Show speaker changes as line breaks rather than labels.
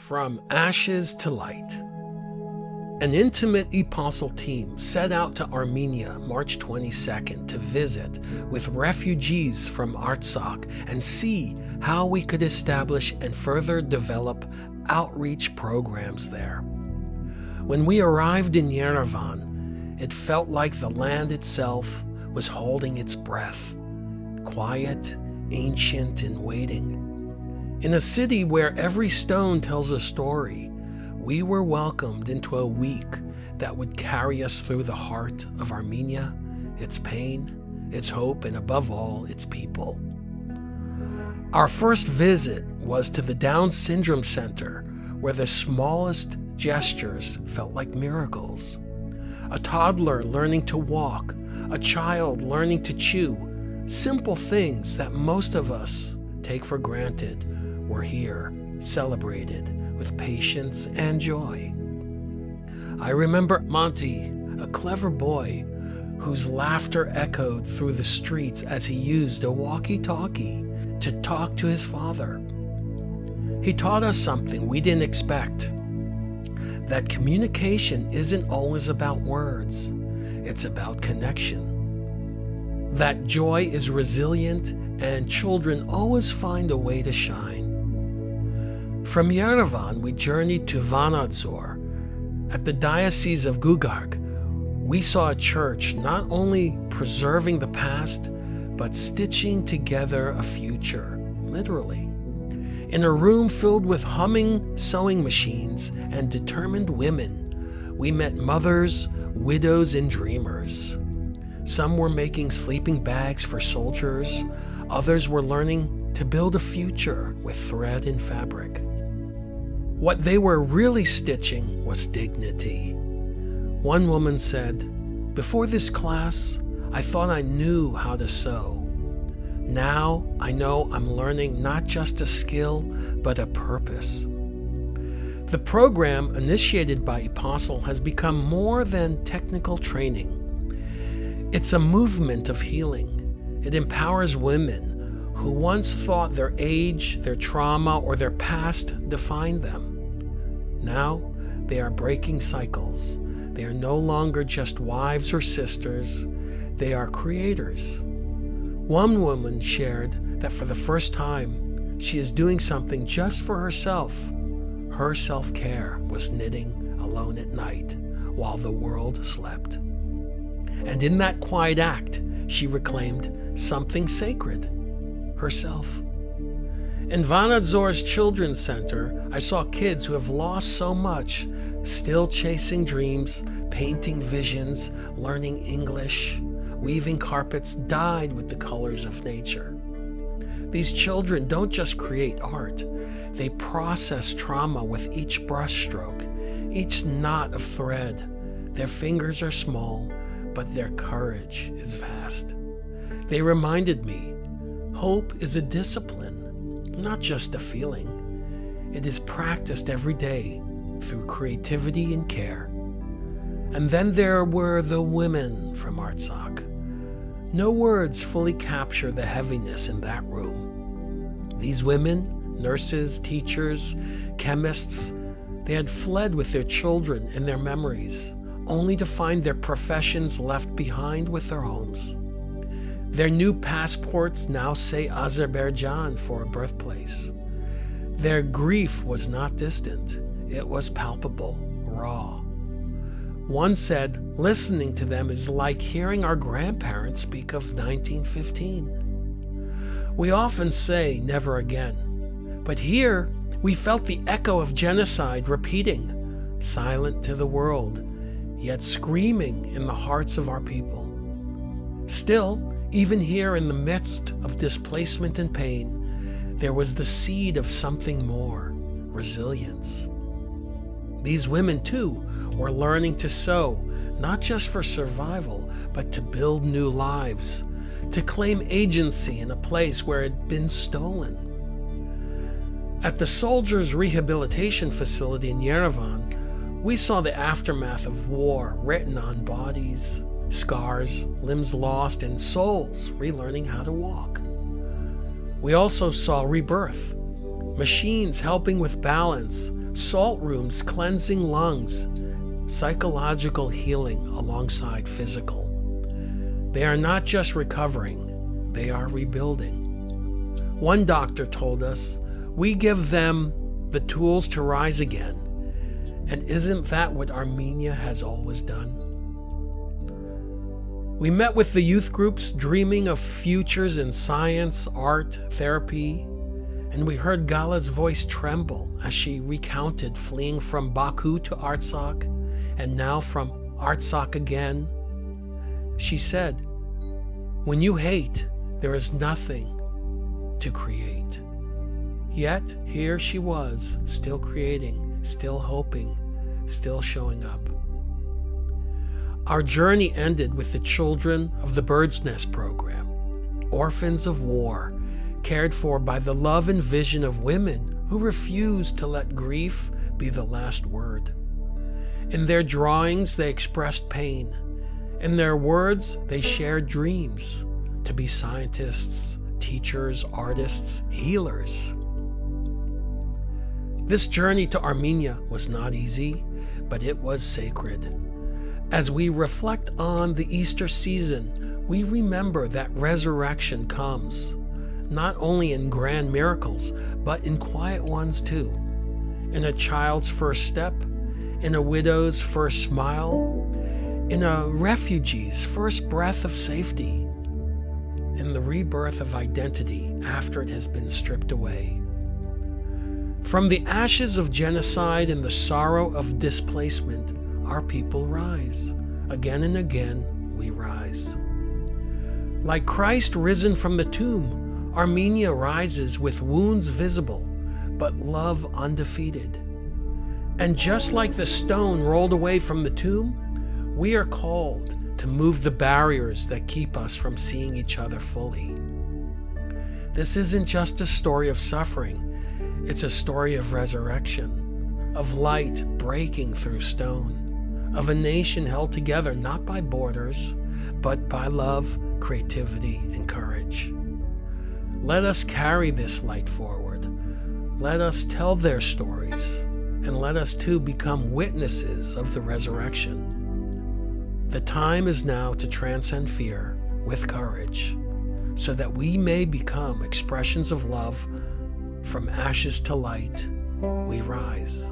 From ashes to light. An intimate Epostle team set out to Armenia March 22nd to visit with refugees from Artsakh and see how we could establish and further develop outreach programs there. When we arrived in Yerevan, it felt like the land itself was holding its breath, quiet, ancient, and waiting. In a city where every stone tells a story, we were welcomed into a week that would carry us through the heart of Armenia, its pain, its hope, and above all, its people. Our first visit was to the Down Syndrome Center, where the smallest gestures felt like miracles. A toddler learning to walk, a child learning to chew, simple things that most of us take for granted were here, celebrated with patience and joy. I remember Monty, a clever boy whose laughter echoed through the streets as he used a walkie-talkie to talk to his father. He taught us something we didn't expect, that communication isn't always about words, it's about connection. That joy is resilient and children always find a way to shine. From Yerevan, we journeyed to Vanadzor. At the Diocese of Gugark, we saw a church not only preserving the past, but stitching together a future, literally. In a room filled with humming sewing machines and determined women, we met mothers, widows, and dreamers. Some were making sleeping bags for soldiers, others were learning to build a future with thread and fabric. What they were really stitching was dignity. One woman said, "Before this class, I thought I knew how to sew. Now I know I'm learning not just a skill, but a purpose." The program, initiated by Epostle, has become more than technical training. It's a movement of healing. It empowers women who once thought their age, their trauma, or their past defined them. Now they are breaking cycles. They are no longer just wives or sisters. They are creators. One woman shared that for the first time, she is doing something just for herself. Her self-care was knitting alone at night while the world slept. And in that quiet act, she reclaimed something sacred, herself. In Vanadzor's Children's Center, I saw kids who have lost so much, still chasing dreams, painting visions, learning English, weaving carpets dyed with the colors of nature. These children don't just create art, they process trauma with each brushstroke, each knot of thread. Their fingers are small, but their courage is vast. They reminded me, hope is a discipline, not just a feeling. It is practiced every day through creativity and care. And then there were the women from Artsakh. No words fully capture the heaviness in that room. These women, nurses, teachers, chemists, they had fled with their children and their memories, only to find their professions left behind with their homes. Their new passports now say Azerbaijan for a birthplace. Their grief was not distant. It was palpable, raw. One said, listening to them is like hearing our grandparents speak of 1915. We often say never again, but here we felt the echo of genocide repeating, silent to the world, yet screaming in the hearts of our people. Still, even here in the midst of displacement and pain, there was the seed of something more, resilience. These women, too, were learning to sew, not just for survival, but to build new lives, to claim agency in a place where it had been stolen. At the Soldiers' Rehabilitation Facility in Yerevan, we saw the aftermath of war written on bodies, scars, limbs lost, and souls relearning how to walk. We also saw Rebirth, machines helping with balance, salt rooms cleansing lungs, psychological healing alongside physical. They are not just recovering, they are rebuilding. One doctor told us, we give them the tools to rise again. And isn't that what Armenia has always done? We met with the youth groups dreaming of futures in science, art, therapy, and we heard Gala's voice tremble as she recounted fleeing from Baku to Artsakh and now from Artsakh again. She said, when you hate, there is nothing to create. Yet here she was, still creating, still hoping, still showing up. Our journey ended with the children of the Bird's Nest program, orphans of war, cared for by the love and vision of women who refused to let grief be the last word. In their drawings, they expressed pain. In their words, they shared dreams to be scientists, teachers, artists, healers. This journey to Armenia was not easy, but it was sacred. As we reflect on the Easter season, we remember that resurrection comes, not only in grand miracles, but in quiet ones too. In a child's first step, in a widow's first smile, in a refugee's first breath of safety, in the rebirth of identity after it has been stripped away. From the ashes of genocide and the sorrow of displacement, our people rise. Again and again, we rise. Like Christ risen from the tomb, Armenia rises with wounds visible, but love undefeated. And just like the stone rolled away from the tomb, we are called to move the barriers that keep us from seeing each other fully. This isn't just a story of suffering. It's a story of resurrection, of light breaking through stone, of a nation held together not by borders, but by love, creativity, and courage. Let us carry this light forward. Let us tell their stories, and let us too become witnesses of the resurrection. The time is now to transcend fear with courage, so that we may become expressions of love. From ashes to light, we rise.